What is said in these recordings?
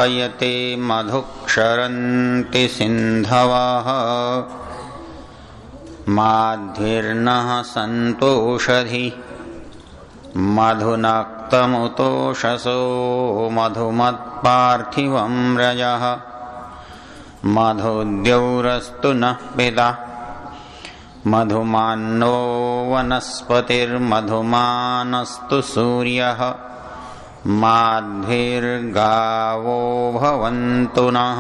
जायते मधुक्षरन्ति सिन्धवः माध्विर्नः सन्तोषधि मधुनक्तमुतोषसो मधुमत्पार्थिवं रजः मधुद्यौरस्तु नः पिता मधुमान्नो वनस्पतिर्मधुमानस्तु सूर्यः माध्विर्गावो भवन्तु नः।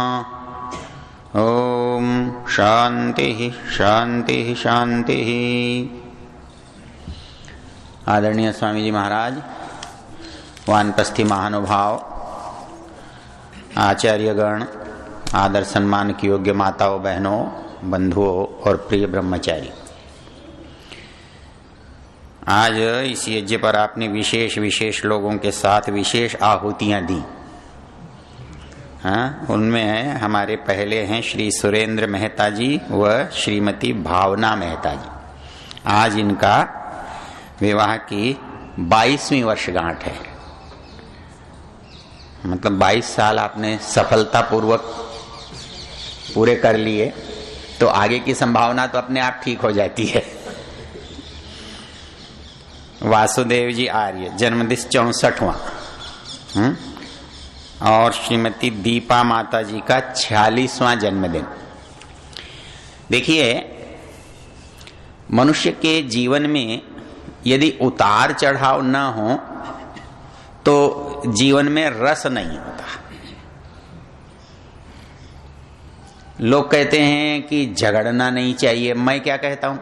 ओम शांति शांति शांति। आदरणीय स्वामी जी महाराज, वानप्रस्थी महानुभाव, आचार्यगण, आदर सम्मान की योग्य माताओं, बहनों, बंधुओं और प्रिय ब्रह्मचारी, आज इस यज्ञ पर आपने विशेष लोगों के साथ विशेष आहुतियां दी। हाँ, उनमें हमारे पहले हैं श्री सुरेंद्र मेहता जी व श्रीमती भावना मेहता जी। आज इनका विवाह की 22वीं वर्षगांठ है। मतलब 22 साल आपने सफलतापूर्वक पूरे कर लिए, तो आगे की संभावना तो अपने आप ठीक हो जाती है। वासुदेव जी आर्य, जन्मदिन 64वां, और श्रीमती दीपा माता जी का 46वां जन्मदिन। देखिए, मनुष्य के जीवन में यदि उतार चढ़ाव न हो तो जीवन में रस नहीं होता। लोग कहते हैं कि झगड़ना नहीं चाहिए। मैं क्या कहता हूं,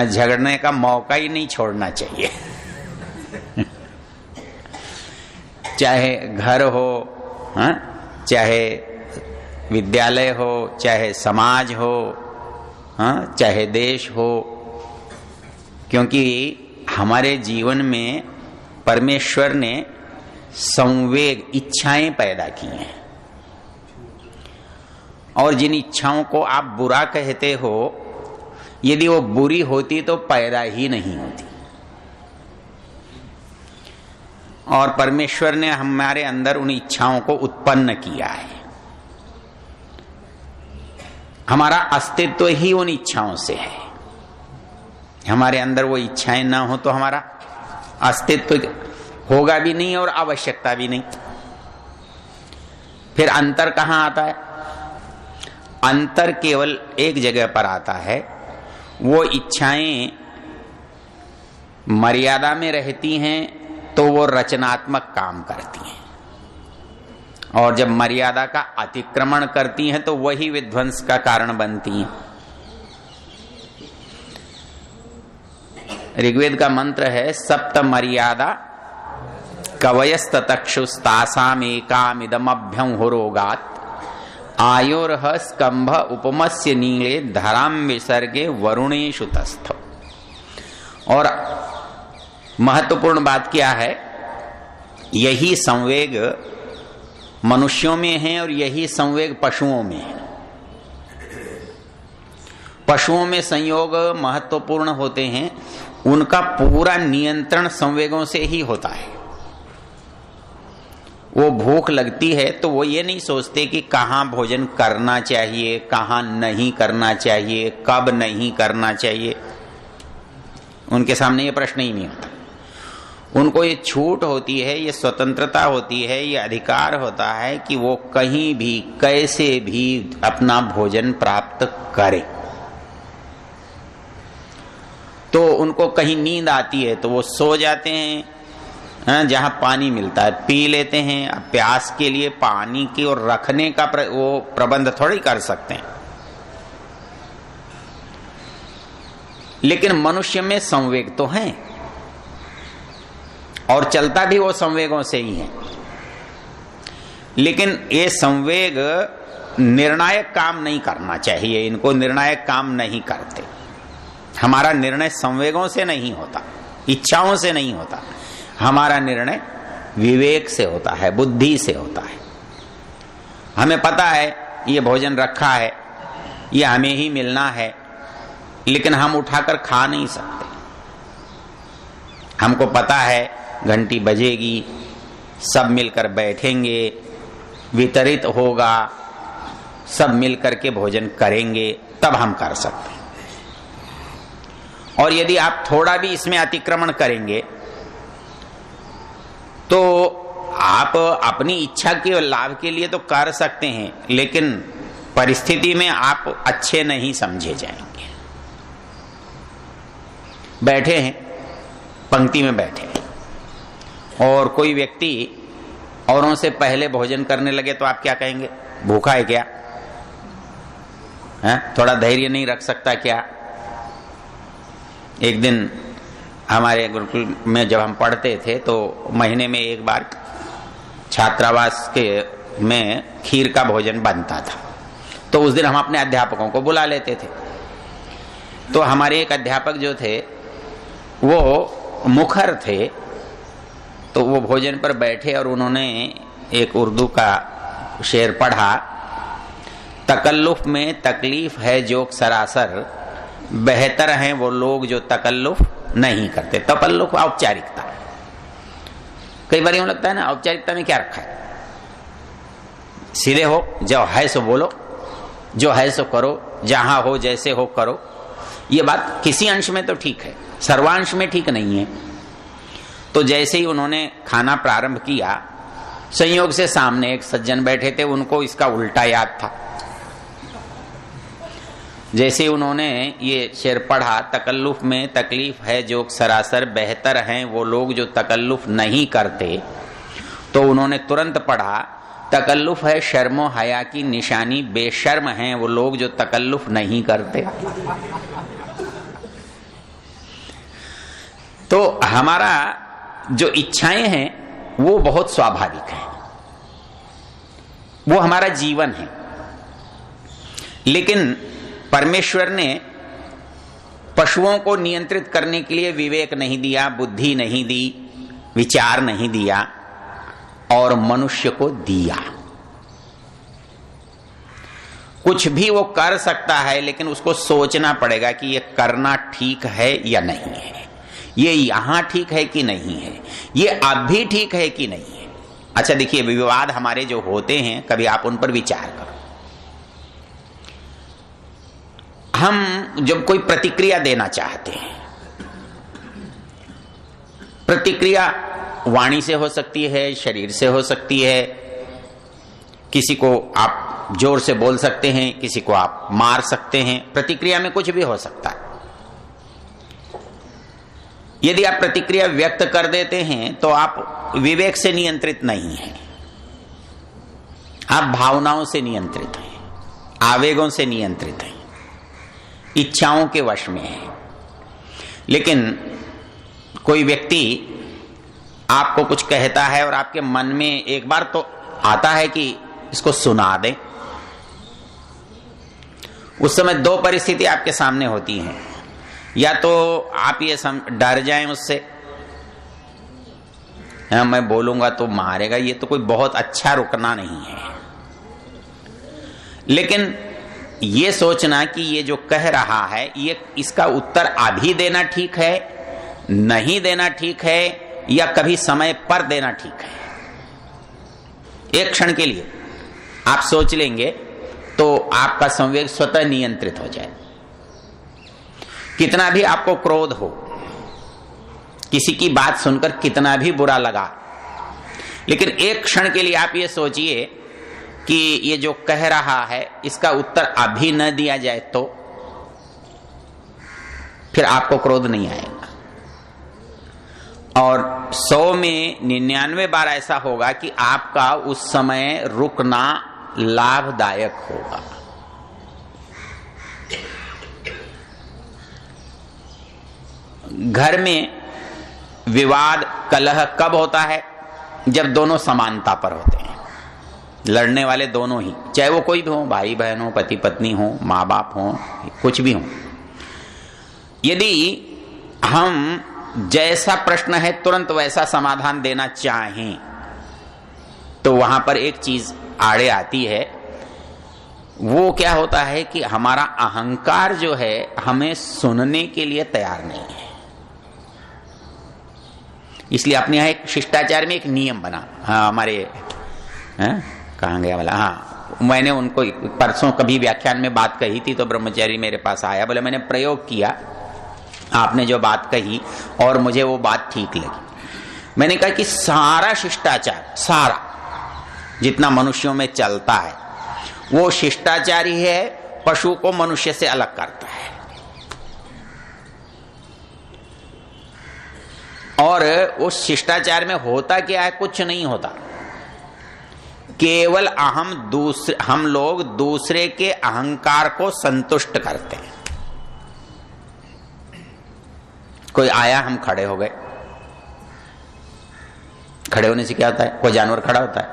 झगड़ने का मौका ही नहीं छोड़ना चाहिए। चाहे घर हो, चाहे विद्यालय हो, चाहे समाज हो, चाहे देश हो, क्योंकि हमारे जीवन में परमेश्वर ने संवेग, इच्छाएं पैदा की हैं, और जिन इच्छाओं को आप बुरा कहते हो, यदि वो बुरी होती तो पैदा ही नहीं होती। और परमेश्वर ने हमारे अंदर उन इच्छाओं को उत्पन्न किया है। हमारा अस्तित्व ही उन इच्छाओं से है। हमारे अंदर वो इच्छाएं ना हो तो हमारा अस्तित्व होगा भी नहीं और आवश्यकता भी नहीं। फिर अंतर कहां आता है? अंतर केवल एक जगह पर आता है, वो इच्छाएं मर्यादा में रहती हैं तो वो रचनात्मक काम करती हैं, और जब मर्यादा का अतिक्रमण करती हैं तो वही विध्वंस का कारण बनती हैं। ऋग्वेद का मंत्र है, सप्त मर्यादा कवयस्ततक्षुस्तासाम एकामिदमभ्यं हुरोगात् आयोरह स्कंभ उपमस्य नीले धराम विसर्गे वरुणेषु तस्थ। और महत्वपूर्ण बात क्या है, यही संवेग मनुष्यों में है और यही संवेग पशुओं में है। पशुओं में संयोग महत्वपूर्ण होते हैं, उनका पूरा नियंत्रण संवेगों से ही होता है। वो भूख लगती है तो वो ये नहीं सोचते कि कहाँ भोजन करना चाहिए, कहाँ नहीं करना चाहिए, कब नहीं करना चाहिए। उनके सामने ये प्रश्न ही नहीं होता। उनको ये छूट होती है, ये स्वतंत्रता होती है, ये अधिकार होता है कि वो कहीं भी कैसे भी अपना भोजन प्राप्त करें। तो उनको कहीं नींद आती है तो वो सो जाते हैं, जहां पानी मिलता है पी लेते हैं। अब प्यास के लिए पानी की और रखने का वो प्रबंध थोड़ी कर सकते हैं। लेकिन मनुष्य में संवेग तो है, और चलता भी वो संवेगों से ही है। लेकिन ये संवेग निर्णायक काम नहीं करना चाहिए, इनको निर्णायक काम नहीं करते। हमारा निर्णय संवेगों से नहीं होता, इच्छाओं से नहीं होता। हमारा निर्णय विवेक से होता है, बुद्धि से होता है। हमें पता है ये भोजन रखा है, ये हमें ही मिलना है, लेकिन हम उठाकर खा नहीं सकते। हमको पता है घंटी बजेगी, सब मिलकर बैठेंगे, वितरित होगा, सब मिलकर के भोजन करेंगे, तब हम कर सकते हैं। और यदि आप थोड़ा भी इसमें अतिक्रमण करेंगे तो आप अपनी इच्छा के लाभ के लिए तो कर सकते हैं, लेकिन परिस्थिति में आप अच्छे नहीं समझे जाएंगे। बैठे हैं, पंक्ति में बैठे हैं और कोई व्यक्ति औरों से पहले भोजन करने लगे तो आप क्या कहेंगे? भूखा है क्या? है? थोड़ा धैर्य नहीं रख सकता क्या? एक दिन हमारे गुरुकुल में जब हम पढ़ते थे तो महीने में एक बार छात्रावास के में खीर का भोजन बनता था, तो उस दिन हम अपने अध्यापकों को बुला लेते थे। तो हमारे एक अध्यापक जो थे वो मुखर थे, तो वो भोजन पर बैठे और उन्होंने एक उर्दू का शेर पढ़ा, तकल्लुफ में तकलीफ है जो सरासर, बेहतर हैं वो लोग जो तकल्लुफ नहीं करते। तकल्लुफ औपचारिकता। कई बार यूं लगता है ना, औपचारिकता में क्या रखा है? सीधे हो, जो है सो बोलो, जो है सो करो, जहां हो जैसे हो करो। ये बात किसी अंश में तो ठीक है, सर्वांश में ठीक नहीं है। तो जैसे ही उन्होंने खाना प्रारंभ किया, संयोग से सामने एक सज्जन बैठे थे, उनको इसका उल्टा याद था। जैसे उन्होंने ये शेर पढ़ा, तकल्लुफ में तकलीफ है जो सरासर, बेहतर हैं वो लोग जो तकल्लुफ नहीं करते, तो उन्होंने तुरंत पढ़ा, तकल्लुफ है शर्मो हया की निशानी, बेशर्म हैं वो लोग जो तकल्लुफ नहीं करते। तो हमारा जो इच्छाएं हैं वो बहुत स्वाभाविक है, वो हमारा जीवन है। लेकिन परमेश्वर ने पशुओं को नियंत्रित करने के लिए विवेक नहीं दिया, बुद्धि नहीं दी, विचार नहीं दिया, और मनुष्य को दिया। कुछ भी वो कर सकता है, लेकिन उसको सोचना पड़ेगा कि ये करना ठीक है या नहीं है, ये यहां ठीक है कि नहीं है, ये अब भी ठीक है कि नहीं है। अच्छा देखिए, विवाद हमारे जो होते हैं, कभी आप उन पर विचार करो। हम जब कोई प्रतिक्रिया देना चाहते हैं, प्रतिक्रिया वाणी से हो सकती है, शरीर से हो सकती है, किसी को आप जोर से बोल सकते हैं, किसी को आप मार सकते हैं, प्रतिक्रिया में कुछ भी हो सकता है। यदि आप प्रतिक्रिया व्यक्त कर देते हैं तो आप विवेक से नियंत्रित नहीं हैं, आप भावनाओं से नियंत्रित हैं, आवेगों से नियंत्रित हैं, इच्छाओं के वश में है। लेकिन कोई व्यक्ति आपको कुछ कहता है और आपके मन में एक बार तो आता है कि इसको सुना दें, उस समय दो परिस्थिति आपके सामने होती हैं। या तो आप ये डर जाएं उससे, मैं बोलूंगा तो मारेगा, ये तो कोई बहुत अच्छा रुकना नहीं है। लेकिन ये सोचना कि ये जो कह रहा है, ये इसका उत्तर अभी देना ठीक है, नहीं देना ठीक है, या कभी समय पर देना ठीक है, एक क्षण के लिए आप सोच लेंगे तो आपका संवेग स्वतः नियंत्रित हो जाए। कितना भी आपको क्रोध हो, किसी की बात सुनकर कितना भी बुरा लगा, लेकिन एक क्षण के लिए आप ये सोचिए कि ये जो कह रहा है इसका उत्तर अभी न दिया जाए तो फिर आपको क्रोध नहीं आएगा। और 100 में 99 बार ऐसा होगा कि आपका उस समय रुकना लाभदायक होगा। घर में विवाद कलह कब होता है? जब दोनों समानता पर होते हैं, लड़ने वाले दोनों ही, चाहे वो कोई भी हो, भाई बहन हो, पति पत्नी हो, माँ बाप हो, कुछ भी हो। यदि हम जैसा प्रश्न है तुरंत वैसा समाधान देना चाहें तो वहां पर एक चीज आड़े आती है। वो क्या होता है कि हमारा अहंकार जो है हमें सुनने के लिए तैयार नहीं है। इसलिए अपने यहाँ एक शिष्टाचार में एक नियम बना। हाँ हमारे कहाँ गया वाला, हाँ मैंने उनको परसों कभी व्याख्यान में बात कही थी तो ब्रह्मचारी मेरे पास आया, बोले मैंने प्रयोग किया आपने जो बात कही और मुझे वो बात ठीक लगी। मैंने कहा कि सारा शिष्टाचार, सारा जितना मनुष्यों में चलता है वो शिष्टाचार ही है, पशु को मनुष्य से अलग करता है। और उस शिष्टाचार में होता क्या है, कुछ नहीं होता, केवल हम लोग दूसरे के अहंकार को संतुष्ट करते हैं। कोई आया, हम खड़े हो गए। खड़े होने से क्या होता है, कोई जानवर खड़ा होता है?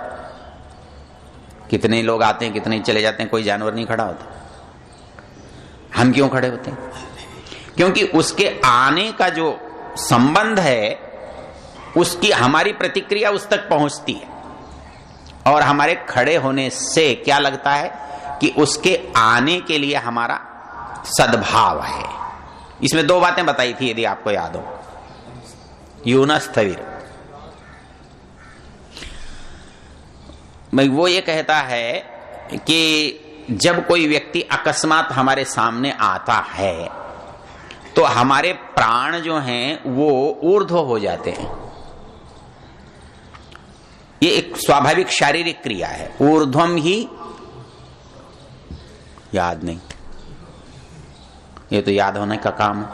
कितने लोग आते हैं, कितने चले जाते हैं, कोई जानवर नहीं खड़ा होता। हम क्यों खड़े होते हैं? क्योंकि उसके आने का जो संबंध है उसकी हमारी प्रतिक्रिया उस तक पहुंचती है, और हमारे खड़े होने से क्या लगता है कि उसके आने के लिए हमारा सद्भाव है। इसमें दो बातें बताई थी यदि आपको याद हो। यूनस थवीर वो ये कहता है कि जब कोई व्यक्ति अकस्मात हमारे सामने आता है तो हमारे प्राण जो हैं वो ऊर्ध्व हो जाते हैं। ये एक स्वाभाविक शारीरिक क्रिया है। ऊर्ध्वम ही, याद नहीं, ये तो याद होने का काम है।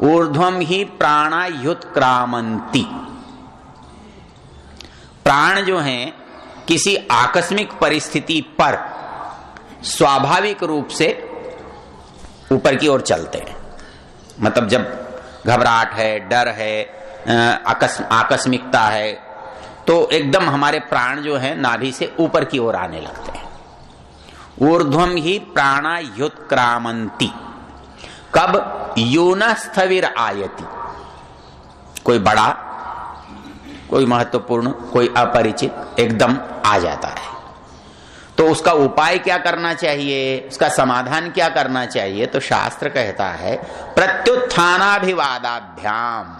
ऊर्ध्वम ही प्राणायुत्क्रामंति। प्राण जो हैं किसी आकस्मिक परिस्थिति पर स्वाभाविक रूप से ऊपर की ओर चलते हैं। मतलब जब घबराहट है, डर है, आकस्मिकता है, तो एकदम हमारे प्राण जो है नाभि से ऊपर की ओर आने लगते हैं। ऊर्ध्वम ही प्राणायुत्क्रामंति। कब? यूनस्थविर आयति। कोई बड़ा, कोई महत्वपूर्ण, कोई अपरिचित एकदम आ जाता है, तो उसका उपाय क्या करना चाहिए, उसका समाधान क्या करना चाहिए? तो शास्त्र कहता है प्रत्युत्थानाभिवादाभ्याम।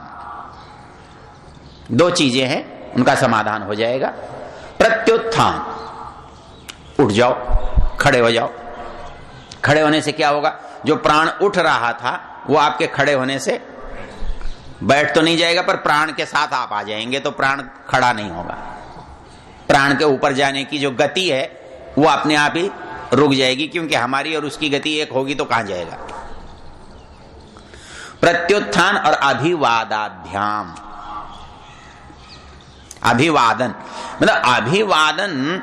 दो चीजें हैं, उनका समाधान हो जाएगा। प्रत्युत्थान, उठ जाओ, खड़े हो जाओ। खड़े होने से क्या होगा? जो प्राण उठ रहा था वो आपके खड़े होने से बैठ तो नहीं जाएगा, पर प्राण के साथ आप आ जाएंगे, तो प्राण खड़ा नहीं होगा। प्राण के ऊपर जाने की जो गति है वो अपने आप ही रुक जाएगी, क्योंकि हमारी और उसकी गति एक होगी तो कहां जाएगा। प्रत्युत्थान और अभिवादाभ्याम। अभिवादन मतलब अभिवादन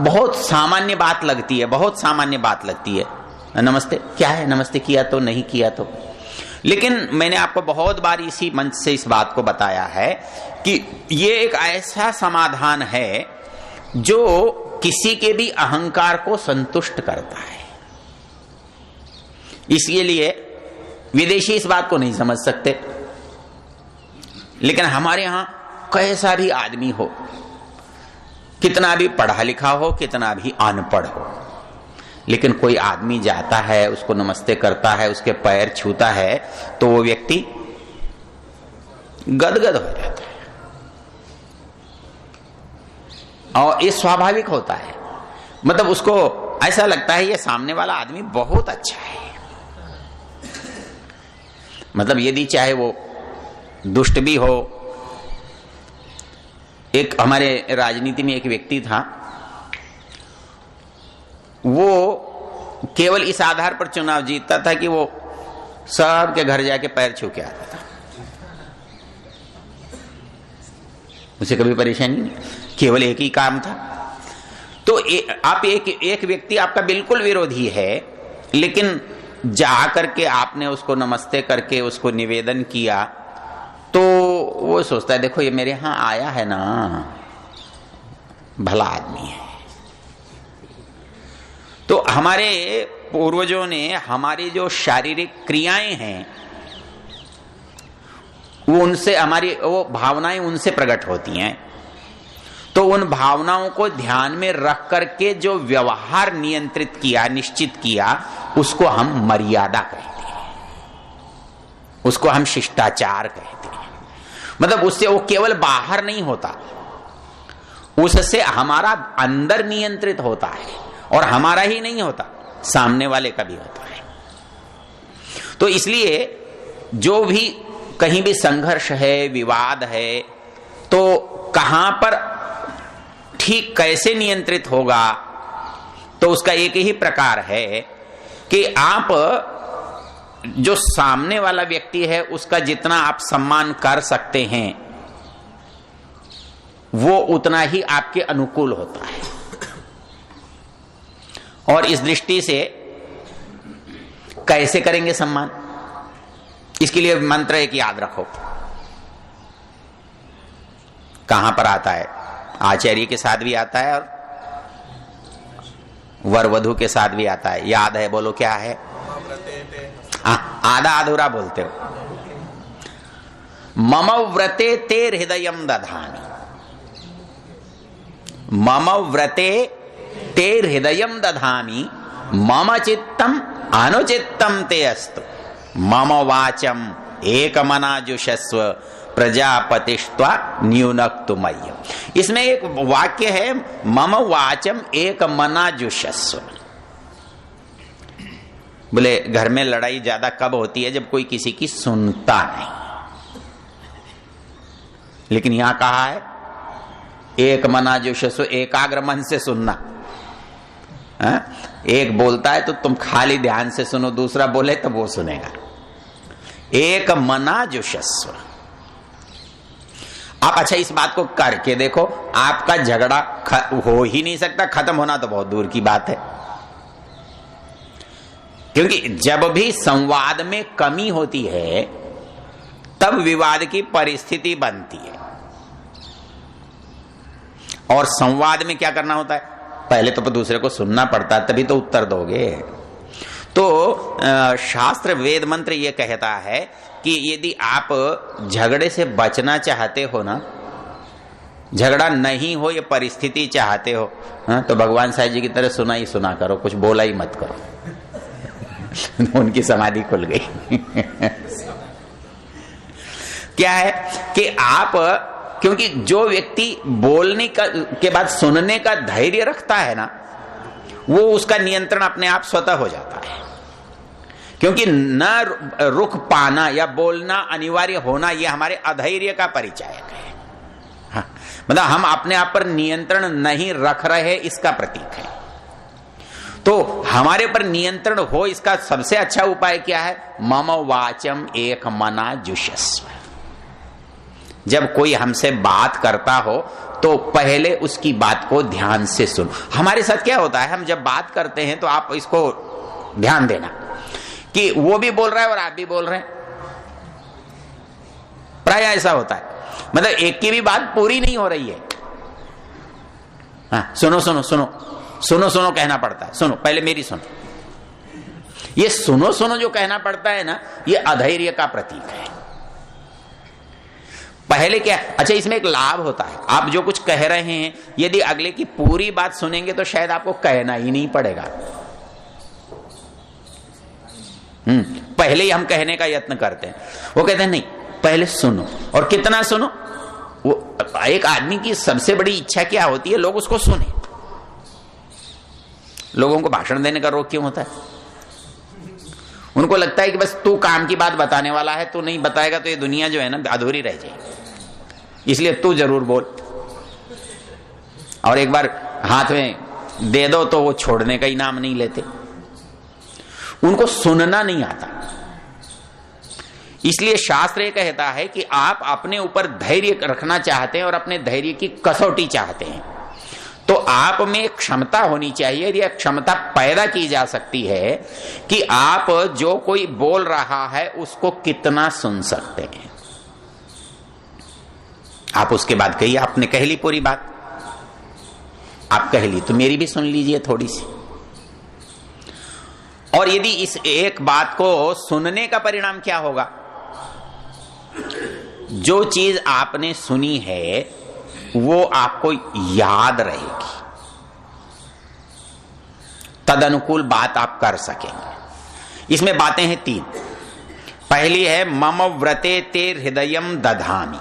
बहुत सामान्य बात लगती है, बहुत सामान्य बात लगती है। नमस्ते क्या है, नमस्ते किया तो नहीं किया तो। लेकिन मैंने आपको बहुत बार इसी मंच से इस बात को बताया है कि ये एक ऐसा समाधान है जो किसी के भी अहंकार को संतुष्ट करता है। इसके लिए विदेशी इस बात को नहीं समझ सकते, लेकिन हमारे यहां कैसा भी आदमी हो, कितना भी पढ़ा लिखा हो, कितना भी अनपढ़ हो, लेकिन कोई आदमी जाता है, उसको नमस्ते करता है, उसके पैर छूता है, तो वो व्यक्ति गदगद हो जाता है। और ये स्वाभाविक होता है। मतलब उसको ऐसा लगता है ये सामने वाला आदमी बहुत अच्छा है। मतलब यदि चाहे वो दुष्ट भी हो। एक हमारे राजनीति में एक व्यक्ति था, वो केवल इस आधार पर चुनाव जीतता था कि वो सबके घर जाके पैर छू के आता था। उसे कभी परेशानी नहीं, केवल एक ही काम था। तो आप एक व्यक्ति आपका बिल्कुल विरोधी है, लेकिन जा करके आपने उसको नमस्ते करके उसको निवेदन किया, तो वो सोचता है देखो ये मेरे यहां आया है ना, भला आदमी है। तो हमारे पूर्वजों ने हमारी जो शारीरिक क्रियाएं हैं वो उनसे, हमारी वो भावनाएं उनसे प्रकट होती हैं। तो उन भावनाओं को ध्यान में रख करके जो व्यवहार नियंत्रित किया, निश्चित किया, उसको हम मर्यादा कहते हैं, उसको हम शिष्टाचार कहते हैं। मतलब उससे वो केवल बाहर नहीं होता, उससे हमारा अंदर नियंत्रित होता है, और हमारा ही नहीं होता, सामने वाले का भी होता है। तो इसलिए जो भी कहीं भी संघर्ष है, विवाद है, तो कहां पर ठीक कैसे नियंत्रित होगा, तो उसका एक ही प्रकार है कि आप जो सामने वाला व्यक्ति है उसका जितना आप सम्मान कर सकते हैं वो उतना ही आपके अनुकूल होता है। और इस दृष्टि से कैसे करेंगे सम्मान, इसके लिए मंत्र एक याद रखो। कहां पर आता है? आचार्य के साथ भी आता है और वर वधु के साथ भी आता है। याद है? बोलो क्या है? आधा अधूरा बोलते हो। मम व्रते ते हृदयम दधामि, मम व्रते ते हृदयम दधामि, मम चित्तम अनुचित्तम ते अस्तु, मम वाचम एकमनाजुषस्व प्रजापतिष्त्वा न्यूनक्तु मह्यम। इसमें एक वाक्य है, मम वाचम एकमनाजुषस्व। बोले घर में लड़ाई ज्यादा कब होती है? जब कोई किसी की सुनता नहीं। लेकिन यहां कहा है एक मनाजुषस्व, एकाग्र मन से सुनना। एक बोलता है तो तुम खाली ध्यान से सुनो, दूसरा बोले तो वो सुनेगा। एक मनाजुषस्व। आप अच्छा इस बात को करके देखो, आपका झगड़ा हो ही नहीं सकता, खत्म होना तो बहुत दूर की बात है। क्योंकि जब भी संवाद में कमी होती है तब विवाद की परिस्थिति बनती है। और संवाद में क्या करना होता है? पहले तो दूसरे को सुनना पड़ता है, तभी तो उत्तर दोगे। तो शास्त्र वेद मंत्र ये कहता है कि यदि आप झगड़े से बचना चाहते हो ना, झगड़ा नहीं हो ये परिस्थिति चाहते हो, तो भगवान साईं जी की तरह सुना ही सुना करो, कुछ बोला ही मत करो। उनकी समाधि खुल गई। क्या है कि आप, क्योंकि जो व्यक्ति बोलने के बाद सुनने का धैर्य रखता है ना, वो उसका नियंत्रण अपने आप स्वतः हो जाता है। क्योंकि न रुक पाना या बोलना अनिवार्य होना ये हमारे अधैर्य का परिचायक है। हाँ, मतलब हम अपने आप पर नियंत्रण नहीं रख रहे, इसका प्रतीक है। तो हमारे पर नियंत्रण हो इसका सबसे अच्छा उपाय क्या है? मम वाचम एक मना जुषस्व। जब कोई हमसे बात करता हो तो पहले उसकी बात को ध्यान से सुनो। हमारे साथ क्या होता है, हम जब बात करते हैं तो आप इसको ध्यान देना कि वो भी बोल रहा है और आप भी बोल रहे हैं। प्राय ऐसा होता है, मतलब एक की भी बात पूरी नहीं हो रही है। हाँ, सुनो सुनो सुनो सुनो सुनो कहना पड़ता है। सुनो, पहले मेरी सुनो। ये सुनो सुनो जो कहना पड़ता है ना, ये अधैर्य का प्रतीक है। पहले क्या, अच्छा इसमें एक लाभ होता है, आप जो कुछ कह रहे हैं यदि अगले की पूरी बात सुनेंगे तो शायद आपको कहना ही नहीं पड़ेगा। पहले ही हम कहने का यत्न करते हैं, वो कहते हैं नहीं पहले सुनो। और कितना सुनो? वो एक आदमी की सबसे बड़ी इच्छा क्या होती है? लोग उसको सुने। लोगों को भाषण देने का रोग क्यों होता है? उनको लगता है कि बस तू काम की बात बताने वाला है, तू नहीं बताएगा तो ये दुनिया जो है ना अधूरी रह जाएगी, इसलिए तू जरूर बोल। और एक बार हाथ में दे दो तो वो छोड़ने का ही नाम नहीं लेते। उनको सुनना नहीं आता। इसलिए शास्त्र ये कहता है कि आप अपने ऊपर धैर्य रखना चाहते हैं और अपने धैर्य की कसौटी चाहते हैं, तो आप में क्षमता होनी चाहिए। यह क्षमता पैदा की जा सकती है कि आप जो कोई बोल रहा है उसको कितना सुन सकते हैं। आप उसके बाद कहिए, आपने कह ली पूरी बात, आप कह ली तो मेरी भी सुन लीजिए थोड़ी सी। और यदि इस एक बात को सुनने का परिणाम क्या होगा? जो चीज आपने सुनी है वो आपको याद रहेगी, तद अनुकूल बात आप कर सकेंगे। इसमें बातें हैं तीन। पहली है मम व्रते ते हृदयम दधामि।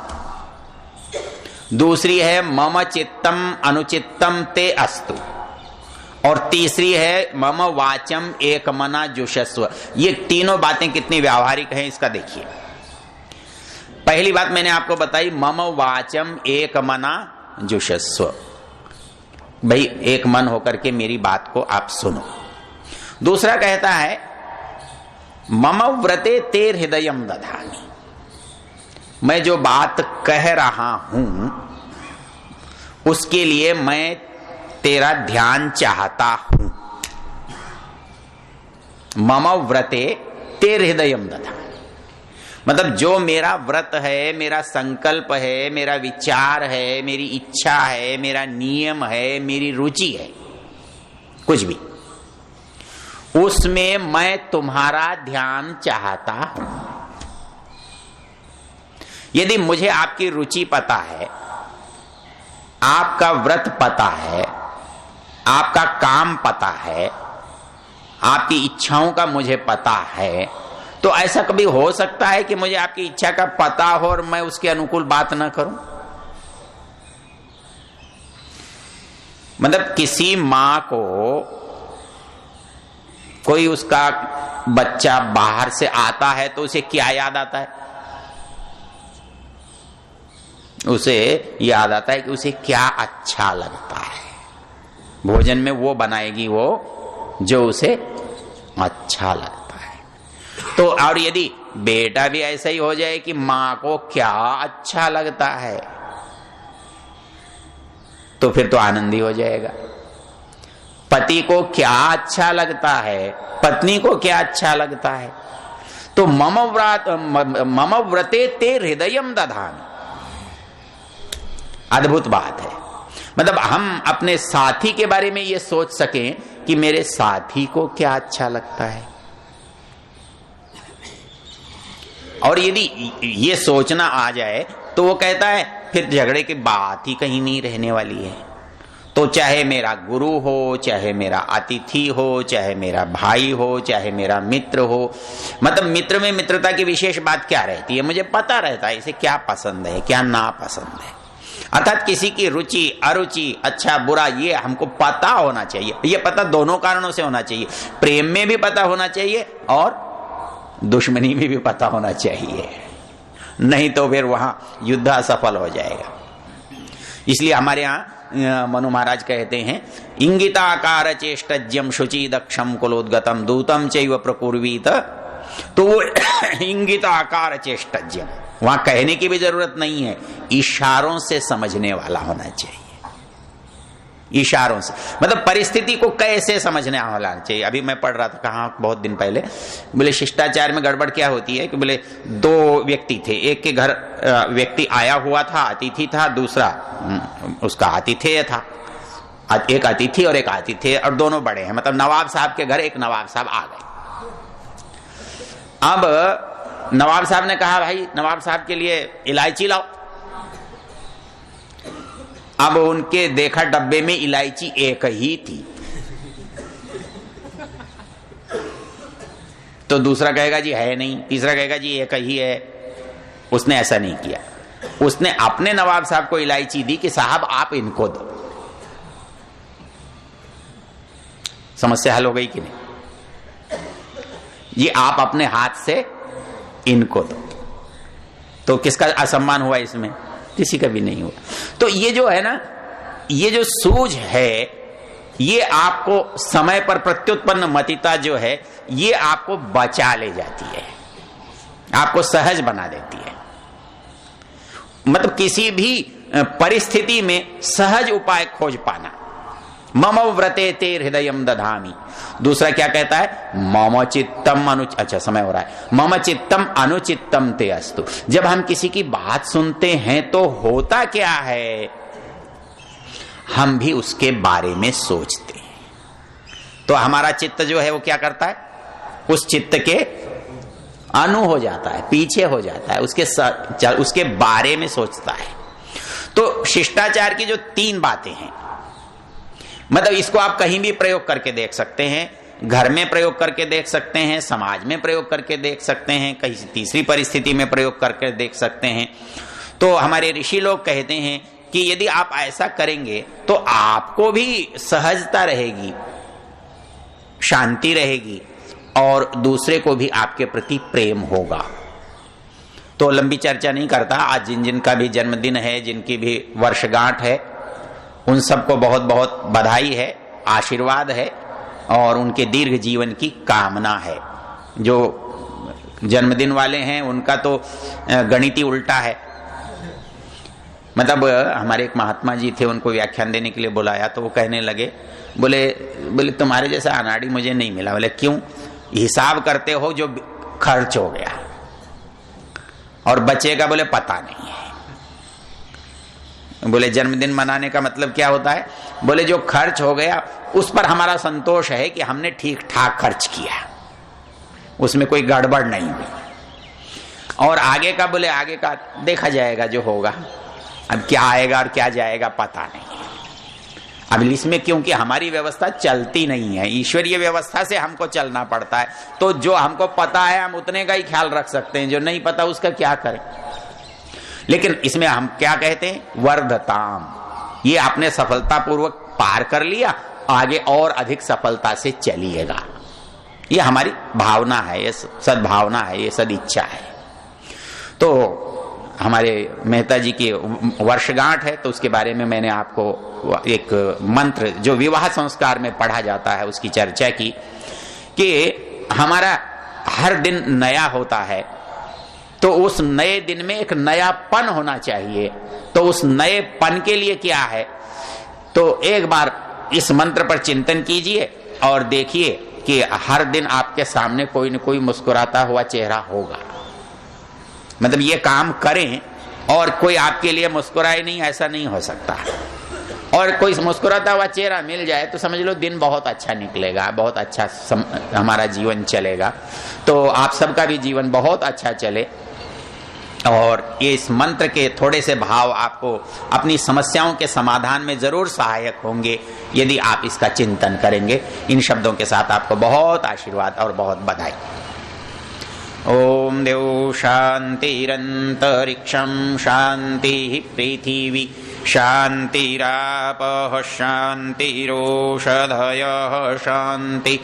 दूसरी है मम चित्तम अनुचित्तम ते अस्तु, और तीसरी है मम वाचम एक मना जुषस्व। ये तीनों बातें कितनी व्यावहारिक हैं इसका देखिए। पहली बात मैंने आपको बताई, मम वाचम एक मना जुषस्व, भाई एक मन होकर के मेरी बात को आप सुनो। दूसरा कहता है मम व्रते तेर हृदयम दधामि, मैं जो बात कह रहा हूं उसके लिए मैं तेरा ध्यान चाहता हूं। मम व्रते तेर हृदयम दधामि, मतलब जो मेरा व्रत है, मेरा संकल्प है, मेरा विचार है, मेरी इच्छा है, मेरा नियम है, मेरी रुचि है, कुछ भी, उसमें मैं तुम्हारा ध्यान चाहता हूं। यदि मुझे आपकी रुचि पता है, आपका व्रत पता है, आपका काम पता है, आपकी इच्छाओं का मुझे पता है, तो ऐसा कभी हो सकता है कि मुझे आपकी इच्छा का पता हो और मैं उसके अनुकूल बात ना करूं? मतलब किसी मां को कोई उसका बच्चा बाहर से आता है तो उसे क्या याद आता है? उसे याद आता है कि उसे क्या अच्छा लगता है, भोजन में वो बनाएगी वो जो उसे अच्छा लगता है। तो और यदि बेटा भी ऐसा ही हो जाए कि मां को क्या अच्छा लगता है, तो फिर तो आनंद ही हो जाएगा। पति को क्या अच्छा लगता है, पत्नी को क्या अच्छा लगता है, तो मम व्रते ते हृदयम दधामि, अद्भुत बात है। मतलब हम अपने साथी के बारे में ये सोच सकें कि मेरे साथी को क्या अच्छा लगता है, और यदि ये सोचना आ जाए तो वो कहता है फिर झगड़े की बात ही कहीं नहीं रहने वाली है। तो चाहे मेरा गुरु हो, चाहे मेरा अतिथि हो, चाहे मेरा भाई हो, चाहे मेरा मित्र हो, मतलब मित्र में मित्रता की विशेष बात क्या रहती है, मुझे पता रहता है इसे क्या पसंद है, क्या नापसंद है। अर्थात किसी की रुचि अरुचि, अच्छा बुरा, ये हमको पता होना चाहिए। ये पता दोनों कारणों से होना चाहिए, प्रेम में भी पता होना चाहिए और दुश्मनी में भी पता होना चाहिए, नहीं तो फिर वहां युद्ध असफल हो जाएगा। इसलिए हमारे यहाँ मनु महाराज कहते हैं, इंगिताकार चेष्टज्यम शुचि दक्षम कुलोद्गतम दूतम चैव प्रकुर्वीत। तो वो इंगिताकार चेष्टज्यम, वहां कहने की भी जरूरत नहीं है, इशारों से समझने वाला होना चाहिए। इशारों से मतलब परिस्थिति को कैसे समझने वाला चाहिए। अभी मैं पढ़ रहा था कहाँ बहुत दिन पहले, बोले शिष्टाचार में गड़बड़ क्या होती है कि बोले दो व्यक्ति थे, एक के घर व्यक्ति आया हुआ था, अतिथि था, दूसरा उसका आतिथेय था। एक अतिथि और एक आतिथेय, और दोनों बड़े हैं, मतलब नवाब साहब के घर एक नवाब साहब आ गए। अब नवाब साहब ने कहा भाई नवाब साहब के लिए इलायची लाओ। अब उनके देखा डब्बे में इलायची एक ही थी, तो दूसरा कहेगा जी है नहीं, तीसरा कहेगा जी एक ही है। उसने ऐसा नहीं किया, उसने अपने नवाब साहब को इलायची दी कि साहब आप इनको दो। समस्या हल हो गई कि नहीं? ये आप अपने हाथ से इनको दो, तो किसका असम्मान हुआ इसमें? किसी का भी नहीं हुआ। तो ये जो है ना, ये जो सूझ है, ये आपको समय पर प्रत्युत्पन्न मतिता जो है, ये आपको बचा ले जाती है, आपको सहज बना देती है। मतलब किसी भी परिस्थिति में सहज उपाय खोज पाना। मम व्रते ते हृदयम दधामि। दूसरा क्या कहता है? मम चित्तम अच्छा समय हो रहा है, मम चित्तम अनुचित्तम ते अस्तु। जब हम किसी की बात सुनते हैं तो होता क्या है, हम भी उसके बारे में सोचते हैं, तो हमारा चित्त जो है वो क्या करता है, उस चित्त के अनु हो जाता है, पीछे हो जाता है, उसके बारे में सोचता है। तो शिष्टाचार की जो 3 बातें हैं, मतलब इसको आप कहीं भी प्रयोग करके देख सकते हैं, घर में प्रयोग करके देख सकते हैं, समाज में प्रयोग करके देख सकते हैं, कहीं तीसरी परिस्थिति में प्रयोग करके देख सकते हैं। तो हमारे ऋषि लोग कहते हैं कि यदि आप ऐसा करेंगे तो आपको भी सहजता रहेगी, शांति रहेगी और दूसरे को भी आपके प्रति प्रेम होगा। तो लंबी चर्चा नहीं करता। आज जिन जिनका भी जन्मदिन है, जिनकी भी वर्षगांठ है, उन सबको बहुत बहुत बधाई है, आशीर्वाद है और उनके दीर्घ जीवन की कामना है। जो जन्मदिन वाले हैं उनका तो गणित ही उल्टा है। मतलब हमारे एक महात्मा जी थे, उनको व्याख्यान देने के लिए बुलाया तो वो कहने लगे, बोले तुम्हारे जैसा अनाड़ी मुझे नहीं मिला। बोले क्यों? हिसाब करते हो जो खर्च हो गया और बचेगा बोले पता नहीं है। बोले जन्मदिन मनाने का मतलब क्या होता है? बोले जो खर्च हो गया उस पर हमारा संतोष है कि हमने ठीक ठाक खर्च किया, उसमें कोई गड़बड़ नहीं हुई। और आगे का बोले आगे का देखा जाएगा जो होगा, अब क्या आएगा और क्या जाएगा पता नहीं। अब इसमें क्योंकि हमारी व्यवस्था चलती नहीं है, ईश्वरीय व्यवस्था से हमको चलना पड़ता है, तो जो हमको पता है हम उतने का ही ख्याल रख सकते हैं, जो नहीं पता उसका क्या करें। लेकिन इसमें हम क्या कहते हैं? वर्धताम। ये आपने सफलतापूर्वक पार कर लिया, आगे और अधिक सफलता से चलिएगा। ये हमारी भावना है, ये सद्भावना है, ये सदिच्छा है। तो हमारे मेहता जी की वर्षगांठ है, तो उसके बारे में मैंने आपको एक मंत्र जो विवाह संस्कार में पढ़ा जाता है उसकी चर्चा की, कि हमारा हर दिन नया होता है, तो उस नए दिन में एक नयापन होना चाहिए। तो उस नएपन के लिए क्या है? तो एक बार इस मंत्र पर चिंतन कीजिए और देखिए कि हर दिन आपके सामने कोई न कोई मुस्कुराता हुआ चेहरा होगा। मतलब ये काम करें और कोई आपके लिए मुस्कुराए नहीं, ऐसा नहीं हो सकता। और कोई मुस्कुराता हुआ चेहरा मिल जाए तो समझ लो दिन बहुत अच्छा निकलेगा, बहुत अच्छा हमारा जीवन चलेगा। तो आप सबका भी जीवन बहुत अच्छा चले। और ये इस मंत्र के थोड़े से भाव आपको अपनी समस्याओं के समाधान में जरूर सहायक होंगे यदि आप इसका चिंतन करेंगे। इन शब्दों के साथ आपको बहुत आशीर्वाद और बहुत बधाई। ओम देव शांतिरंतरिक्षं शांति पृथिवी शांतिरापः शांतिरोषधयः शांति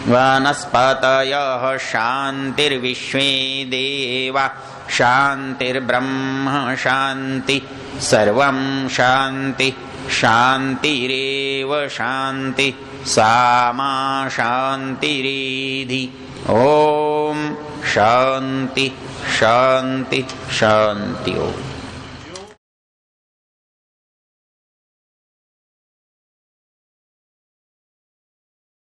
वनस्पतयः शांतिर्विश्वे देवा शांतिर्ब्रह्म शांति सर्वं शांति शांतिरेव शांति सामा शांतिरेधि। ओम शांति शांति शांति। ओम।